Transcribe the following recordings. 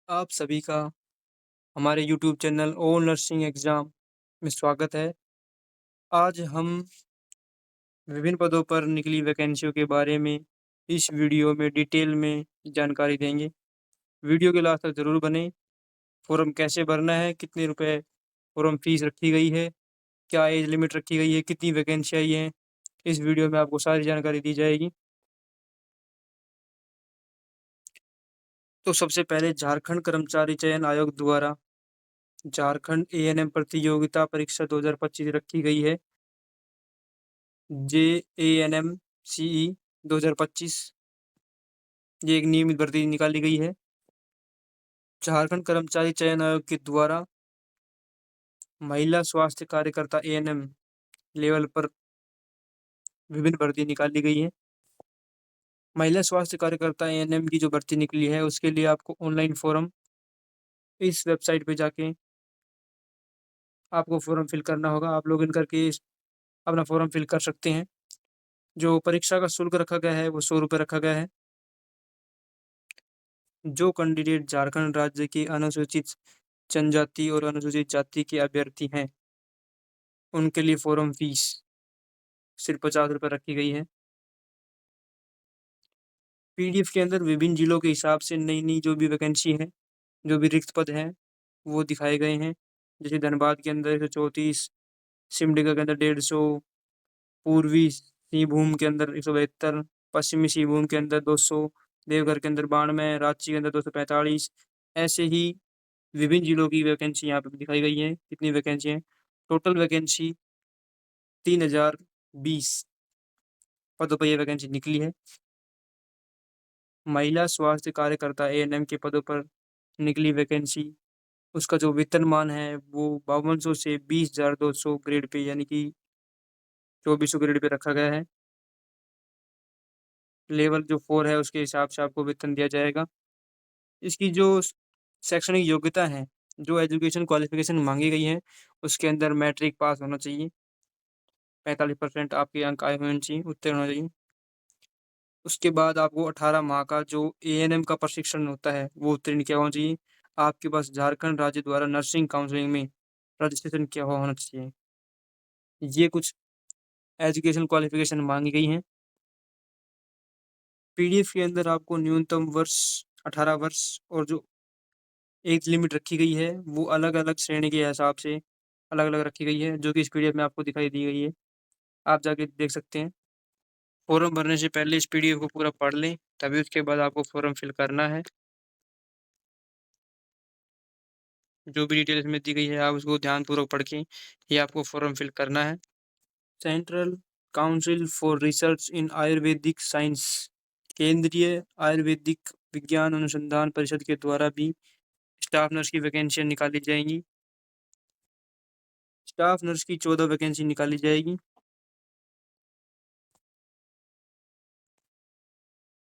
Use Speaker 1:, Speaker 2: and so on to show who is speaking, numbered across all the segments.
Speaker 1: आप सभी का हमारे YouTube channel all nursing exam में स्वागत है। आज हम विभिन्न पदों पर निकली वैकेंसियों के बारे में इस वीडियो में डिटेल में जानकारी देंगे। वीडियो के लास्ट तक ज़रूर बनें। फ़ॉर्म कैसे भरना है, कितने रुपए फ़ॉर्म फ़ीस रखी गई है, क्या एज लिमिट रखी गई है, कितनी वैकेंसी आई हैं, इस वीडियो में आपको सारी जानकारी दी जाएगी। तो सबसे पहले झारखंड कर्मचारी चयन आयोग द्वारा झारखंड एएनएम प्रतियोगिता परीक्षा 2025 रखी गई है। जेएएनएम सीई 2025 ये एक नियमित भर्ती निकाली गई है। झारखंड कर्मचारी चयन आयोग के द्वारा महिला स्वास्थ्य कार्यकर्ता एएनएम लेवल पर विभिन्न भर्ती निकाली गई है। महिला स्वास्थ्य कार्यकर्ता एएनएम की जो भर्ती निकली है उसके लिए आपको ऑनलाइन फॉर्म इस वेबसाइट पे जाके आपको फॉर्म फिल करना होगा। आप लॉगिन करके अपना फॉर्म फिल कर सकते हैं। जो परीक्षा का शुल्क रखा गया है वो 100 रुपये रखा गया है। जो कैंडिडेट झारखंड राज्य के अनुसूचित जनजाति और अनुसूचित जाति के अभ्यर्थी हैं, उनके लिए फ़ॉर्म फ़ीस सिर्फ 50 रुपये रखी गई है। पीडीएफ के अंदर विभिन्न जिलों के हिसाब से नई-नई जो भी वैकेंसी है, जो भी रिक्त पद हैं, वो दिखाए गए हैं। जैसे धनबाद के अंदर 134, सिमडेगा के अंदर 150, पूर्वी सिंहभूम के अंदर 172, पश्चिमी सिंहभूम के अंदर 200, देवघर के अंदर 92, रांची के अंदर 245, ऐसे ही विभिन्न जिलों की वैकेंसी यहाँ पे दिखाई गई हैं। कितनी वैकेंसी हैं? टोटल वैकेंसी 3020 पदों पर ये वैकेंसी निकली है। महिला स्वास्थ्य कार्यकर्ता एएनएम के पदों पर निकली वैकेंसी, उसका जो वेतनमान है वो 5200 से 20,200 ग्रेड पे यानी कि 2400 ग्रेड पे रखा गया है। लेवल जो 4 है उसके हिसाब से आपको वेतन दिया जाएगा। इसकी जो शैक्षणिक योग्यता है, जो एजुकेशन क्वालिफ़िकेशन माँगी गई है, उसके अंदर मैट्रिक पास होना चाहिए। 45% आपके अंक आए होने चाहिए, उत्तीर्ण होना चाहिए। उसके बाद आपको 18 माह का जो एएनएम का प्रशिक्षण होता है, वो उत्तीर्ण किया होना चाहिए। आपके पास झारखंड राज्य द्वारा नर्सिंग काउंसलिंग में रजिस्ट्रेशन किया हुआ होना चाहिए। ये कुछ एजुकेशन क्वालिफ़िकेशन माँगी गई हैं। पीडीएफ के अंदर आपको न्यूनतम वर्ष 18 वर्ष और जो एज लिमिट रखी गई है, वो अलग-अलग श्रेणी के हिसाब से अलग-अलग रखी गई है, जो कि इस पीडीएफ में आपको दिखाई दी गई है। आप जाके देख सकते हैं। फॉर्म भरने से पहले इस पीडीएफ को पूरा पढ़ लें, तभी उसके बाद आपको फॉर्म फिल करना है। जो भी डिटेल इसमें दी गई है, आप उसको ध्यानपूर्वक पढ़ के ही आपको फॉर्म फिल करना है। Central council for research in Ayurvedic science केंद्रीय आयुर्वेदिक विज्ञान अनुसंधान परिषद के द्वारा भी स्टाफ नर्स की वैकेंसियाँ निकाली जाएँगी। स्टाफ नर्स की 14 वैकेंसी निकाली जाएगी।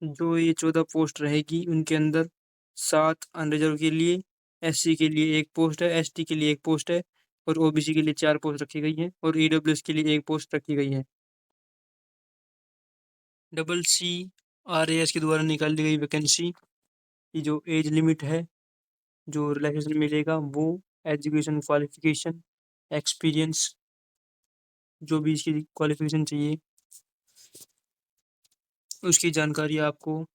Speaker 1: जो ये 14 पोस्ट रहेगी उनके अंदर 7 अनरिज़र्व के लिए, एससी के लिए 1 पोस्ट है, एसटी के लिए 1 पोस्ट है और ओबीसी के लिए 4 पोस्ट रखी गई हैं और ईडब्ल्यूएस के लिए 1 पोस्ट रखी गई है। डबल सीआरएएस के द्वारा निकाली गई वैकेंसी की जो एज लिमिट है, जो रिलैक्सेशन मिलेगा वो एजुकेशन क्वालिफ़िकेशन, एक्सपीरियंस जो भी इसकी क्वालिफ़िकेशन चाहिए, उसकी जानकारी आपको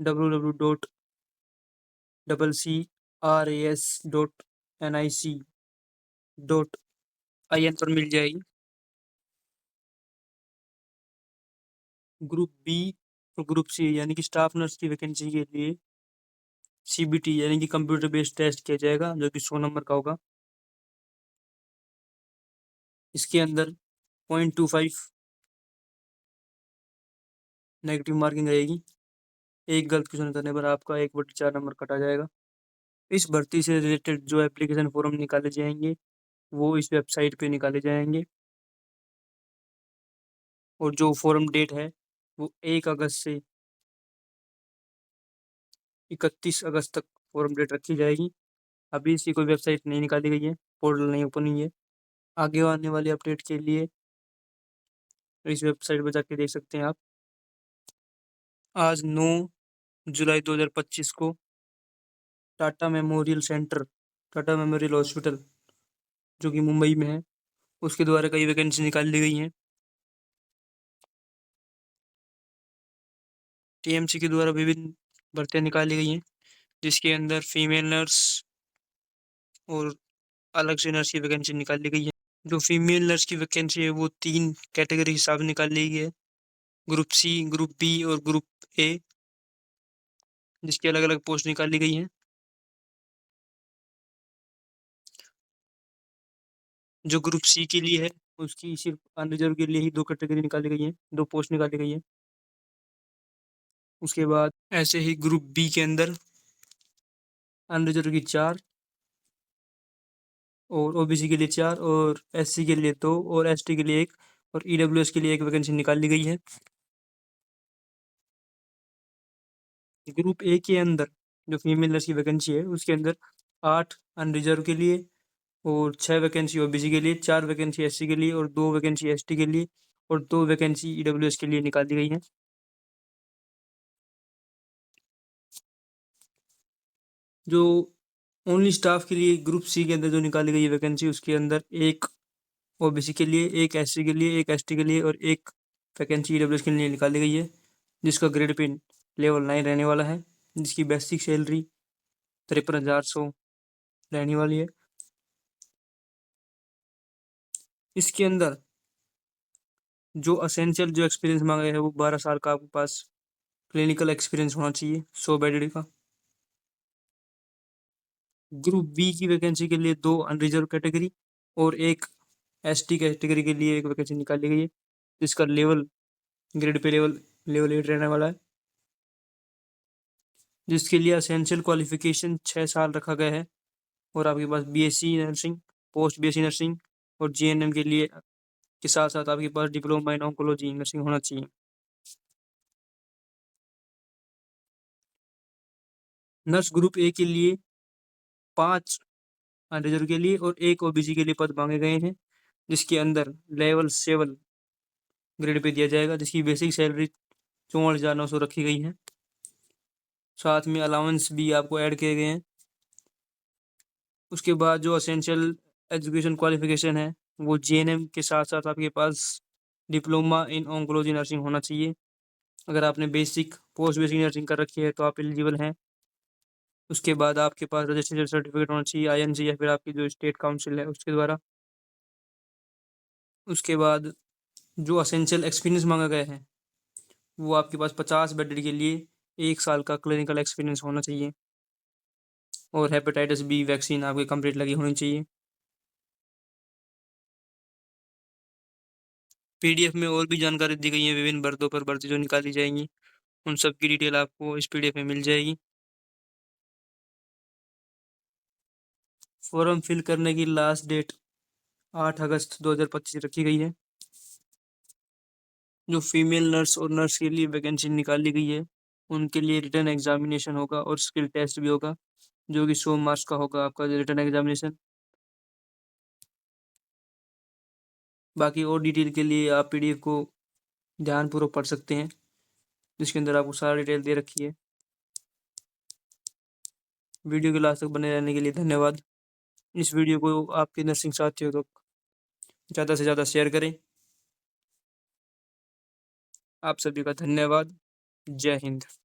Speaker 1: www.ccras.nic.in पर मिल जाएगी। ग्रुप बी और ग्रुप सी यानी कि स्टाफ नर्स की वैकेंसी के लिए सीबीटी यानी कि कंप्यूटर बेस्ड टेस्ट किया जाएगा, जो कि 100 नंबर का होगा। इसके अंदर 0.25 नेगेटिव मार्किंग रहेगी। एक गलत क्वेश्चन करने पर आपका 1/4 नंबर कटा जाएगा। इस भर्ती से रिलेटेड जो एप्लीकेशन फॉर्म निकाले जाएंगे, वो इस वेबसाइट पे निकाले जाएंगे और जो फॉर्म डेट है, वो 1 अगस्त से 31 अगस्त तक फॉर्म डेट रखी जाएगी। अभी इसकी कोई वेबसाइट नहीं निकाली गई है, पोर्टल नहीं ओपन हुई है। आगे आने वाली अपडेट के लिए इस वेबसाइट पर जाके देख सकते हैं आप। आज 9 जुलाई 2025 को Tata memorial centre, Tata memorial hospital जो कि मुंबई में है, उसके द्वारा कई वैकेंसी निकाल ली गई हैं। टीएमसी के द्वारा विभिन्न भर्तियां निकाली गई हैं, जिसके अंदर फीमेल नर्स और अलग से नर्स की वैकेंसी निकाली गई है। जो फीमेल नर्स की वैकेंसी है वो 3 कैटेगरी हिसाब से निकाली गई है, ग्रुप सी, ग्रुप बी और ग्रुप ए, जिसकी अलग अलग पोस्ट निकाली गई हैं। जो ग्रुप सी के लिए है उसकी सिर्फ अनरिजर्व के लिए ही 2 कैटेगरी निकाली गई हैं, 2 पोस्ट निकाली गई हैं। उसके बाद ऐसे ही ग्रुप बी के अंदर अनरिजर्व की 4 और ओबीसी के लिए 4 और एससी के लिए 2 और एसटी के लिए 1 और ईडब्ल्यूएस के लिए 1 वैकेंसी निकाली गई है। ग्रुप ए के अंदर जो फीमेल नर्स की वैकेंसी है उसके अंदर 8 अनरिजर्व के लिए और 6 वैकेंसी ओबीसी के लिए, 4 वैकेंसी एससी के लिए और 2 वैकेंसी एसटी के लिए और 2 वैकेंसी ईडब्ल्यूएस के लिए निकाल दी गई हैं। जो ओनली स्टाफ के लिए ग्रुप सी के अंदर जो निकाली गई है वैकेंसी, उसके अंदर 1 ओबीसी के लिए, 1 एससी के लिए, 1 एसटी के लिए और 1 वैकेंसी ईडब्ल्यूएस के लिए निकाली गई है, जिसका ग्रेड पे लेवल 9 रहने वाला है, जिसकी बेसिक सैलरी 53,100 रहने वाली है। इसके अंदर जो असेंशियल जो एक्सपीरियंस मांगा गया है वो 12 साल का आपके पास क्लिनिकल एक्सपीरियंस होना चाहिए 100 बेडेड का। ग्रुप बी की वैकेंसी के लिए 2 अनरिजर्व कैटेगरी और 1 एसटी कैटेगरी के लिए 1 वैकेंसी निकाली गई है, जिसका लेवल ग्रेड पे लेवल 8 रहने वाला है, जिसके लिए असेंशियल क्वालिफिकेशन 6 साल रखा गया है और आपके पास BSc nursing, post BSc nursing और जीएनएम के लिए के साथ साथ आपके पास डिप्लोमा इन ऑन्कोलॉजी नर्सिंग होना चाहिए। नर्स ग्रुप ए के लिए 5 अनरिजर्व के लिए और 1 ओबीसी के लिए पद मांगे गए हैं, जिसके अंदर लेवल 7 ग्रेड पे दिया जाएगा, जिसकी बेसिक सैलरी 44,900 रखी गई है। साथ में अलाउंस भी आपको ऐड किए गए हैं। उसके बाद जो असेंशियल एजुकेशन क्वालिफिकेशन है वो जीएनएम के साथ साथ आपके पास डिप्लोमा इन ऑन्कोलॉजी नर्सिंग होना चाहिए। अगर आपने बेसिक पोस्ट बेसिक नर्सिंग कर रखी है तो आप एलिजिबल हैं। उसके बाद आपके पास रजिस्ट्रेशन सर्टिफिकेट होना चाहिए आईएनसी या फिर आपकी जो स्टेट काउंसिल है उसके द्वारा। उसके बाद जो असेंशियल एक्सपीरियंस मांगा गया है वो आपके पास 50 बेडेड के लिए 1 साल का क्लिनिकल एक्सपीरियंस होना चाहिए और हेपेटाइटिस बी वैक्सीन आपकी कंप्लीट लगी होनी चाहिए। पीडीएफ में और भी जानकारी दी गई है विभिन्न भर्तों पर भर्ती जो निकाली जाएंगी, उन सब की डिटेल आपको इस पीडीएफ में मिल जाएगी। फॉर्म फिल करने की लास्ट डेट 8 अगस्त 2025 रखी गई है। जो फीमेल नर्स और नर्स के लिए वैकेंसी निकाली गई है उनके लिए रिटर्न एग्जामिनेशन होगा और स्किल टेस्ट भी होगा, जो कि 100 मार्क्स का होगा आपका रिटर्न एग्जामिनेशन। बाकी और डिटेल के लिए आप पीडीएफ को ध्यानपूर्वक पढ़ सकते हैं, जिसके अंदर आपको सारा डिटेल दे रखी है। वीडियो के लास्ट तक बने रहने के लिए धन्यवाद। इस वीडियो को आपके नर्सिंग साथियों तक ज़्यादा से ज़्यादा शेयर करें। आप सभी का धन्यवाद। जय हिंद।